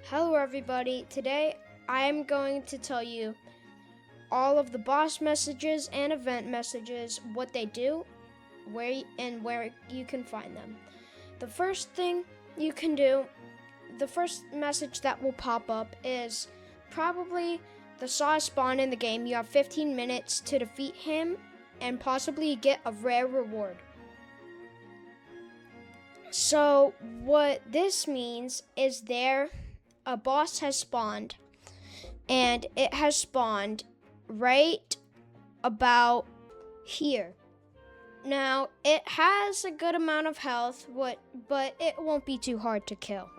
Hello everybody, today I'm going to tell you all of the boss messages and event messages, what they do, where you can find them. The first thing you can do, the first message that will pop up is probably the Saw spawn in the game. You have 15 minutes to defeat him and possibly get a rare reward. So what this means is a boss has spawned, and it has spawned right about here. Now, it has a good amount of health, but it won't be too hard to kill.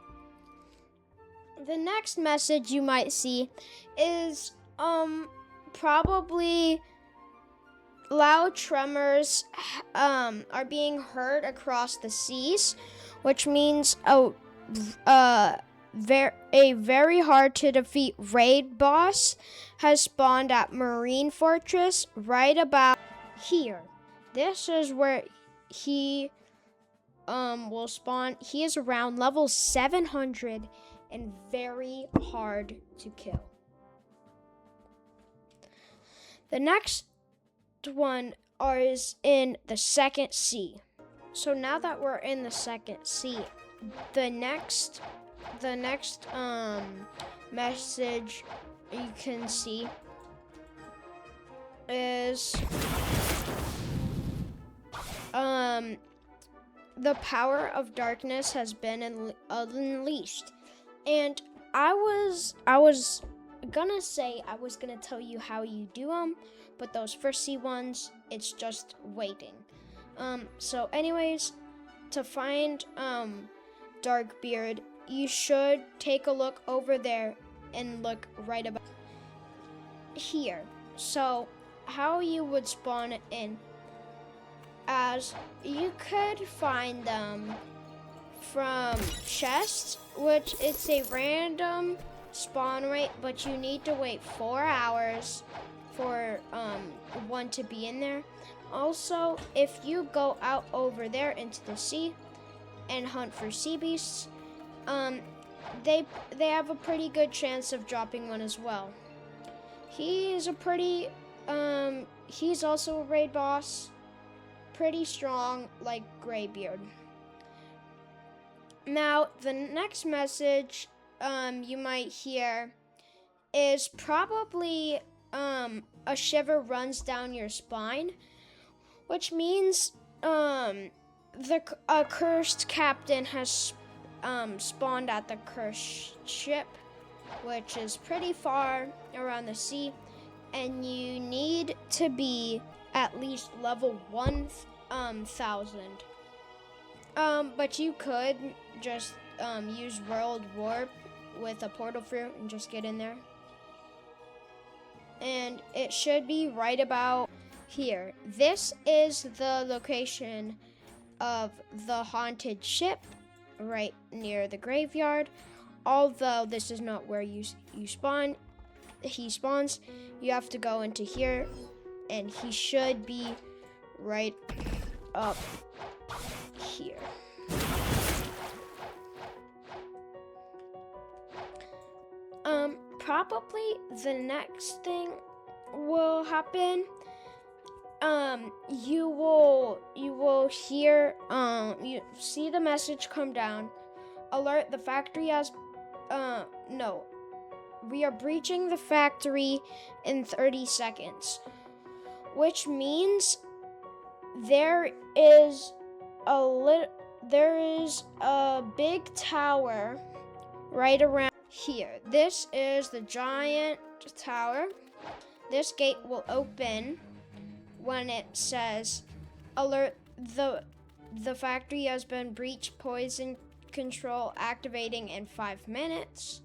The next message you might see is probably loud tremors are being heard across the seas, which means a very hard to defeat raid boss has spawned at Marine Fortress right about here. This is where he will spawn. He is around level 700 and very hard to kill. The next one is in the second sea. So now that we're in the second sea, the next message you can see is the power of darkness has been unleashed. And I was gonna say I was gonna tell you how you do them, but those first C ones, it's just waiting. So anyways, to find Darkbeard, you should take a look over there and look right about here. So how you would spawn it in, as you could find them from chests, which it's a random spawn rate, but you need to wait 4 hours for one to be in there. Also, if you go out over there into the sea and hunt for sea beasts, they have a pretty good chance of dropping one as well. He's also a raid boss, pretty strong like Greybeard. Now, the next message you might hear is probably a shiver runs down your spine, which means a cursed captain has spawned at the cursed ship, which is pretty far around the sea, and you need to be at least level 1000. But you could just use World Warp with a portal fruit and just get in there. And it should be right about here. This is the location of the haunted ship right near the graveyard. Although this is not where you spawn, he spawns. You have to go into here, and he should be right up here. Probably the next thing will happen. You will hear you see the message come down. Alert, the factory has we are breaching the factory in 30 seconds, which means there is a big tower right around here. This is the giant tower. This gate will open when it says alert, the factory has been breached, poison control activating in 5 minutes,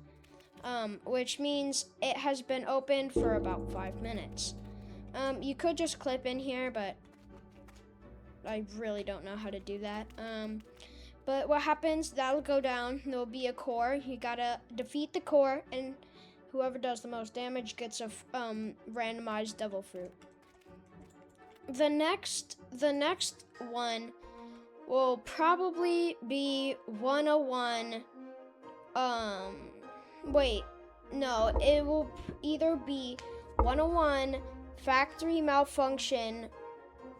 which means it has been opened for about 5 minutes. You could just clip in here, but I really don't know how to do that. But what happens, that'll go down. There'll be a core. You gotta defeat the core, and whoever does the most damage gets a randomized devil fruit. The next one will probably be 101 Wait, no, it will either be 101 factory malfunction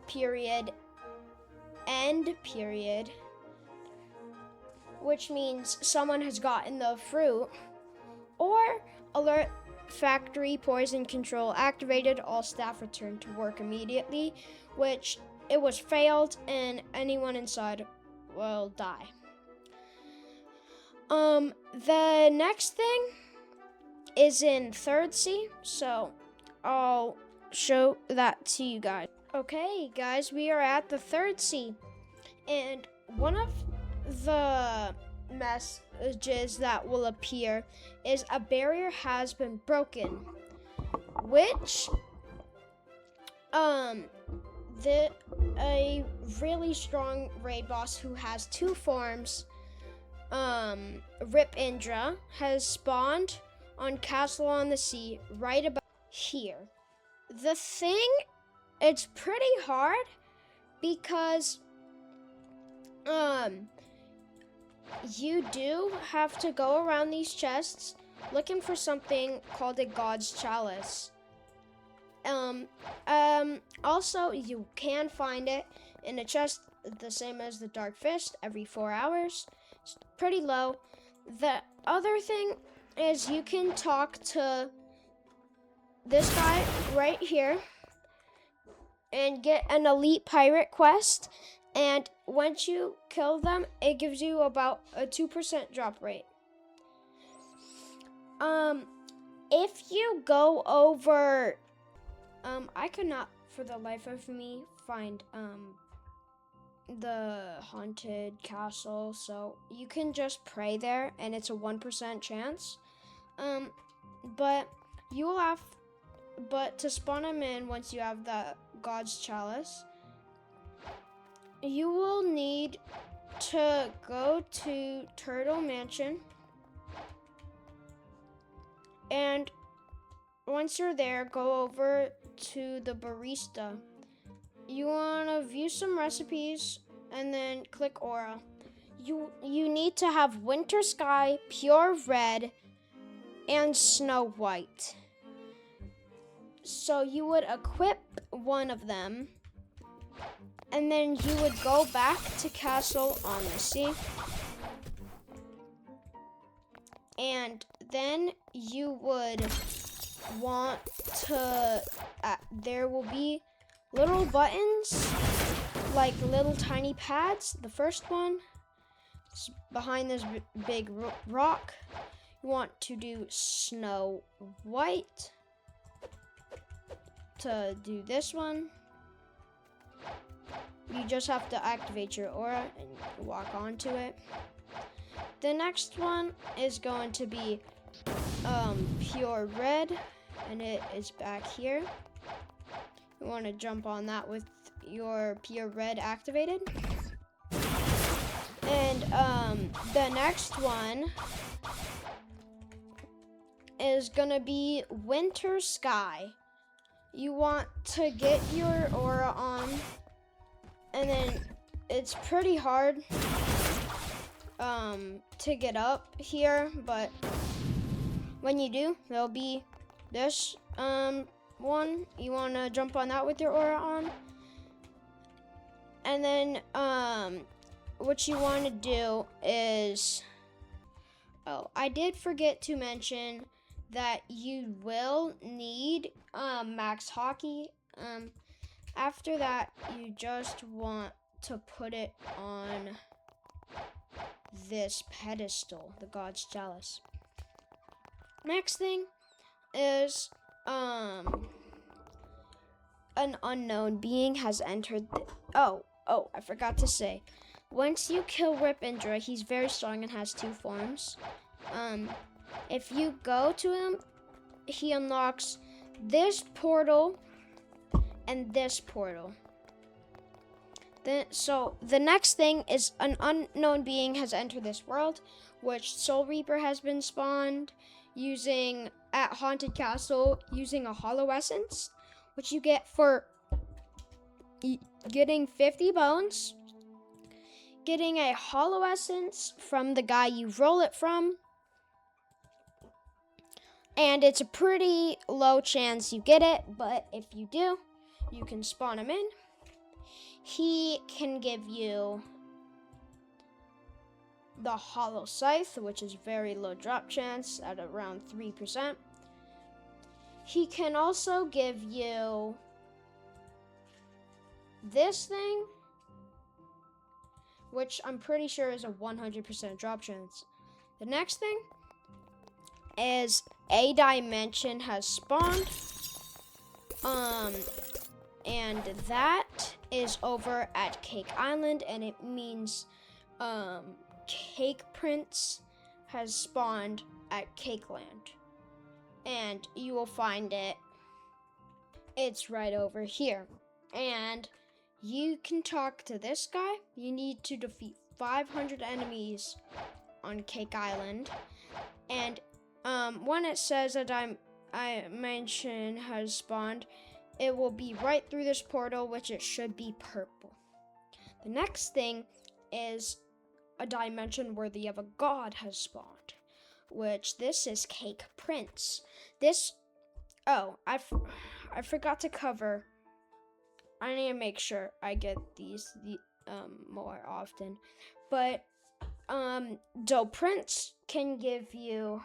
period end period, which means someone has gotten the fruit, or alert factory poison control activated, all staff return to work immediately, which it was failed and anyone inside will die. The next thing is in third C, so I'll show that to you guys. Okay, guys, we are at the third C, and one of the messages that will appear is a barrier has been broken, which a really strong raid boss who has 2 forms, Rip Indra, has spawned on Castle on the Sea right about here. The thing, it's pretty hard because you do have to go around these chests looking for something called a God's Chalice. Also, you can find it in a chest the same as the Dark Fist every 4 hours. It's pretty low. The other thing is you can talk to this guy right here and get an elite pirate quest, and once you kill them, it gives you about a 2% drop rate. If you go over, I could not for the life of me find the haunted castle, so you can just pray there and it's a 1% chance. But you will have, but to spawn them in once you have the God's Chalice, you will need to go to Turtle Mansion, and once you're there, go over to the barista. You want to view some recipes and then click aura. You need to have Winter Sky, Pure Red, and Snow White. So you would equip one of them, and then you would go back to Castle on the Sea, and then you would want to, there will be little buttons, like little tiny pads. The first one is behind this big rock. You want to do Snow White. To do this one, you just have to activate your aura and walk onto it. The next one is going to be Pure Red, and it is back here. You want to jump on that with your Pure Red activated. And the next one is gonna be Winter Sky. You want to get your aura on, and then it's pretty hard to get up here, but when you do, there'll be this one. You want to jump on that with your aura on, and then what you want to do is, oh, I did forget to mention that you will need max hockey. After that, you just want to put it on this pedestal, the God's Chalice. Next thing is an unknown being has entered oh, I forgot to say, once you kill Rip Indra, he's very strong and has 2 forms. If you go to him, he unlocks this portal and this portal. So the next thing is an unknown being has entered this world, which Soul Reaper has been spawned using at Haunted Castle using a Hollow Essence, which you get for getting 50 bones, getting a Hollow Essence from the guy you roll it from, And it's a pretty low chance you get it, but if you do, you can spawn him in. He can give you the hollow scythe, which is very low drop chance at around 3%. He can also give you this thing, which I'm pretty sure is a 100% drop chance. The next thing is a dimension has spawned. And that is over at Cake Island, and it means Cake Prince has spawned at Cake Land. And you will find it. It's right over here. And you can talk to this guy. You need to defeat 500 enemies on Cake Island. And when it says a dimension has spawned, it will be right through this portal, which it should be purple. The next thing is a dimension worthy of a god has spawned, which this is Cake Prince. I forgot to cover. I need to make sure I get these more often. But Doe Prince can give you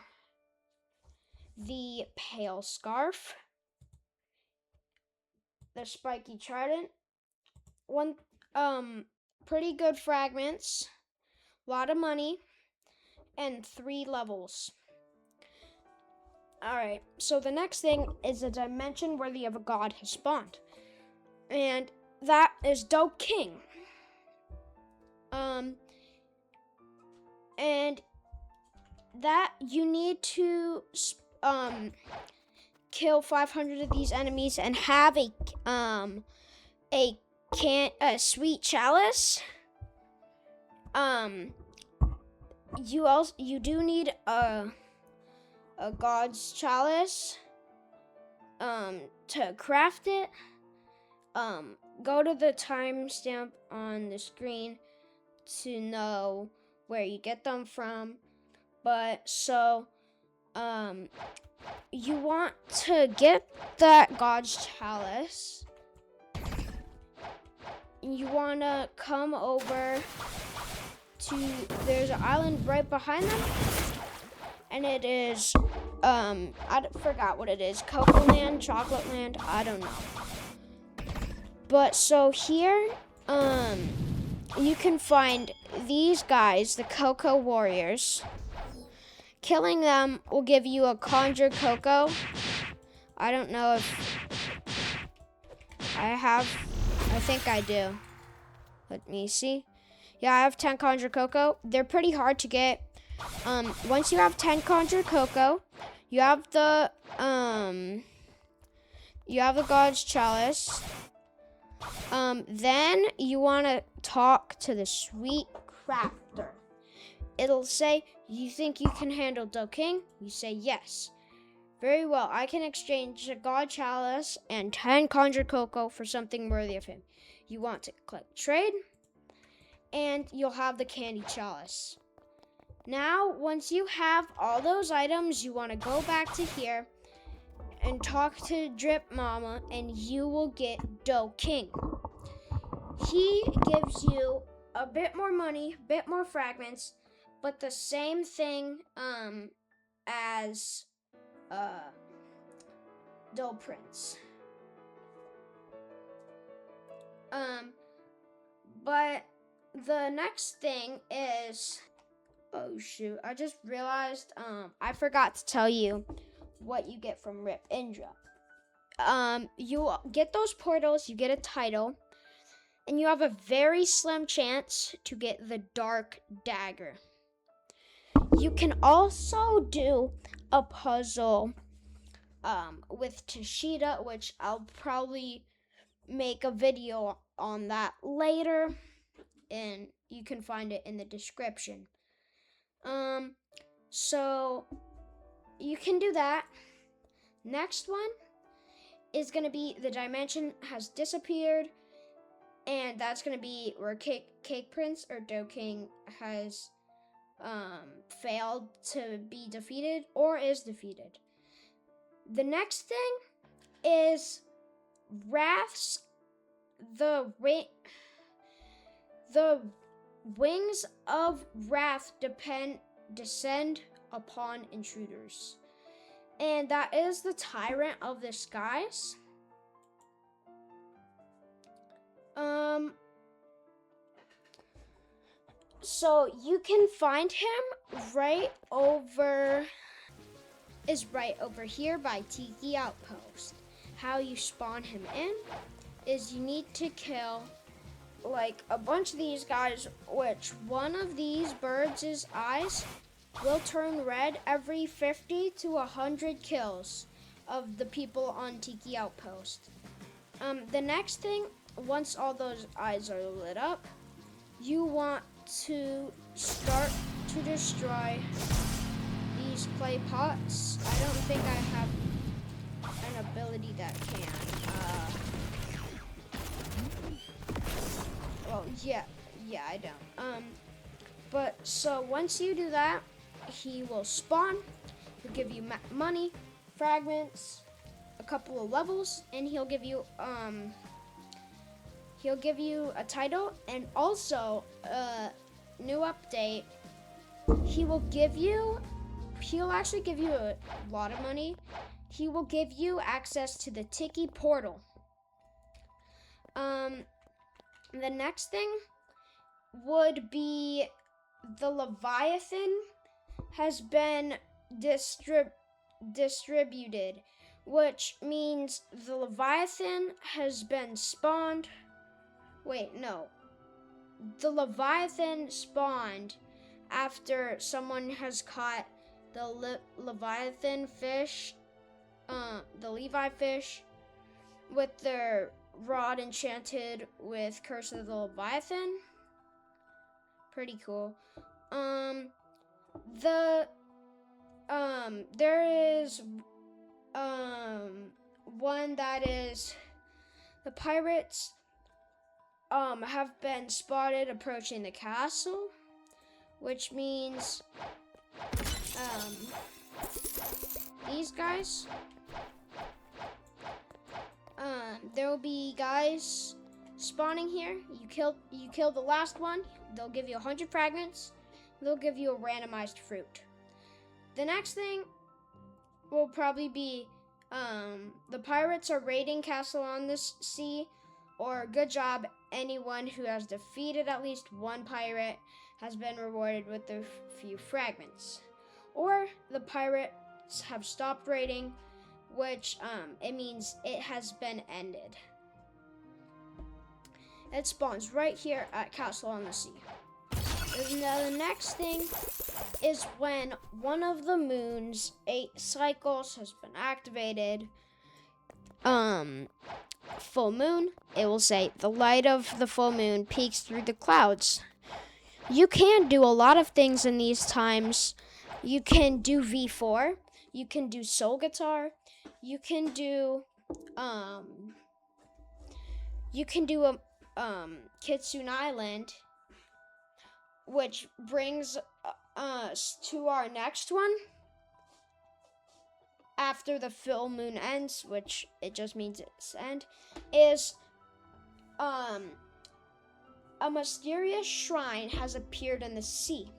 the pale scarf, the spiky trident, one pretty good fragments, a lot of money, and 3 levels. Alright, so the next thing is a dimension worthy of a god has spawned. And that is Doe King. And that you need to kill 500 of these enemies and have a sweet chalice. You do need a god's chalice to craft it. Go to the timestamp on the screen to know where you get them from. But so you want to get that god's chalice. You want to come over to, there's an island right behind them, and it is I forgot what it is, Cocoa Land, Chocolate Land, I don't know. But so here you can find these guys, the Cocoa Warriors. Killing them will give you a conjured cocoa. I don't know if I think I do. Let me see. Yeah, I have 10 conjured cocoa. They're pretty hard to get. Once you have 10 conjured cocoa, you have the god's chalice. Then you want to talk to the sweet crafter. It'll say, you think you can handle Doe King? You say yes. Very well, I can exchange a god chalice and 10 conjured cocoa for something worthy of him. You want to click trade, and you'll have the candy chalice. Now, once you have all those items, you want to go back to here and talk to Drip Mama, and you will get Doe King. He gives you a bit more money, a bit more fragments, but the same thing as Doe Prince. But the next thing is, oh shoot, I just realized I forgot to tell you what you get from Rip Indra. You get those portals, you get a title, and you have a very slim chance to get the Dark Dagger. You can also do a puzzle with Tashida, which I'll probably make a video on that later, and you can find it in the description. So you can do that. Next one is going to be the dimension has disappeared, and that's going to be where Cake Prince or Doe King has failed to be defeated or is defeated. The next thing is wraths. The wings of wrath descend upon intruders. And that is the tyrant of the skies. So you can find him right over here by Tiki Outpost. How you spawn him in is you need to kill like a bunch of these guys, which one of these birds' eyes will turn red every 50 to 100 kills of the people on Tiki Outpost. The next thing, once all those eyes are lit up, you want to start to destroy these clay pots. I don't think I have an ability that can. Well, yeah, I don't. But so once you do that, he will spawn. He'll give you money, fragments, a couple of levels, and he'll give you a title, and also new update. He'll actually give you a lot of money. He will give you access to the Tiki portal. The next thing would be the Leviathan has been distributed, which means the Leviathan has been spawned. Wait, no. The Leviathan spawned after someone has caught the Leviathan fish, the Levi fish, with their rod enchanted with Curse of the Leviathan. Pretty cool. There is one that is the pirates have been spotted approaching the castle, which means these guys, there will be guys spawning here. You kill the last one, they'll give you 100 fragments, they'll give you a randomized fruit. The next thing will probably be the pirates are raiding Castle on the Sea, or good job, anyone who has defeated at least one pirate has been rewarded with a few fragments. Or the pirates have stopped raiding, which it means it has been ended. It spawns right here at Castle on the Sea. And now the next thing is when one of the moon's 8 cycles has been activated. Full moon, it will say the light of the full moon peeks through the clouds. You can do a lot of things in these times. You can do V4, you can do soul guitar, you can do Kitsune Island, which brings us to our next one. After the full moon ends, which it just means it's end, is a mysterious shrine has appeared in the sea,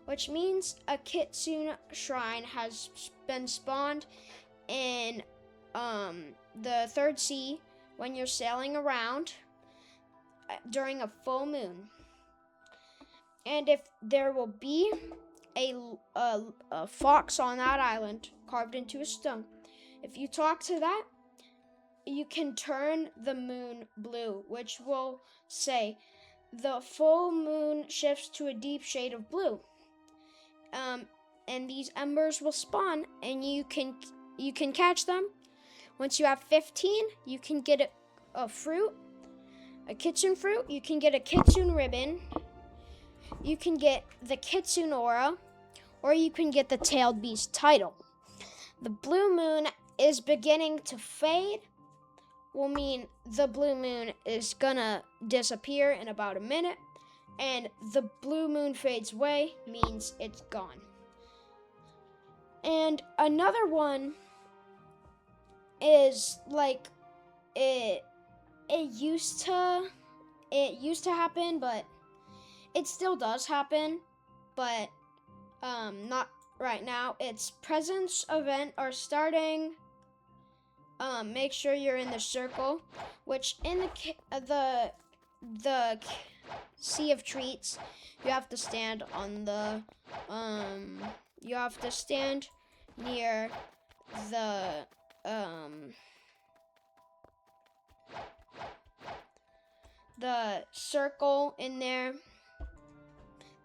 which means a Kitsune shrine has been spawned in the third sea when you're sailing around during a full moon. And if there will be a fox on that island carved into a stone, if you talk to that, you can turn the moon blue, which will say the full moon shifts to a deep shade of blue. And these embers will spawn, and you can catch them. Once you have 15, you can get a fruit, a kitsune fruit. You can get a kitsune ribbon. You can get the kitsune aura, or you can get the tailed beast title. The blue moon is beginning to fade. Will mean the blue moon is gonna disappear in about a minute, and the blue moon fades away means it's gone. And another one is like it it used to happen, but it still does happen, but not right now. Its presents event are starting. Make sure you're in the circle, which in the sea of treats, you have to stand on the you have to stand near the the circle in there.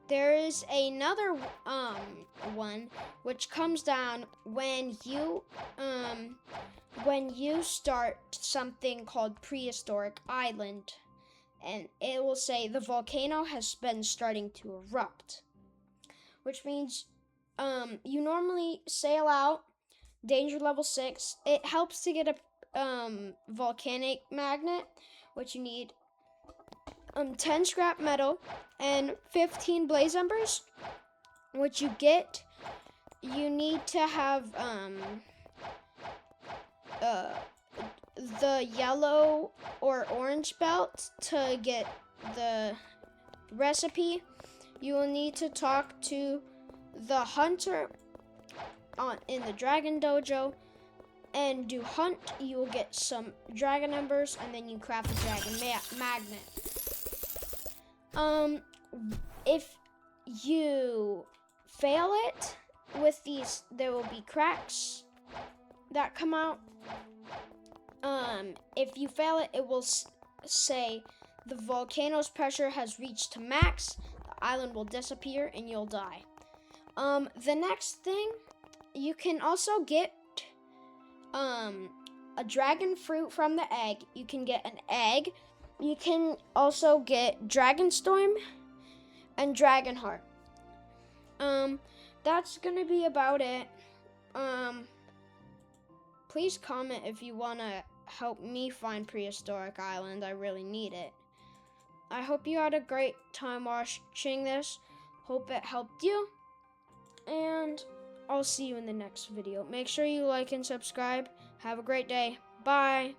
There is another one which comes down when you start something called Prehistoric Island, and it will say the volcano has been starting to erupt, which means you normally sail out, danger level 6. It helps to get a volcanic magnet, which you need 10 scrap metal and 15 blaze embers, which you get. You need to have the yellow or orange belt to get the recipe. You will need to talk to the hunter in the dragon dojo and do hunt. You will get some dragon embers, and then you craft a dragon magnet. If you fail it with these, there will be cracks that come out. If you fail it, it will say the volcano's pressure has reached to max, the island will disappear, and you'll die. The next thing, you can also get a dragon fruit from the egg. You can get an egg. You can also get Dragon Storm and Dragon Heart. That's gonna be about it. Please comment if you wanna help me find Prehistoric Island. I really need it. I hope you had a great time watching this. Hope it helped you. And I'll see you in the next video. Make sure you like and subscribe. Have a great day. Bye.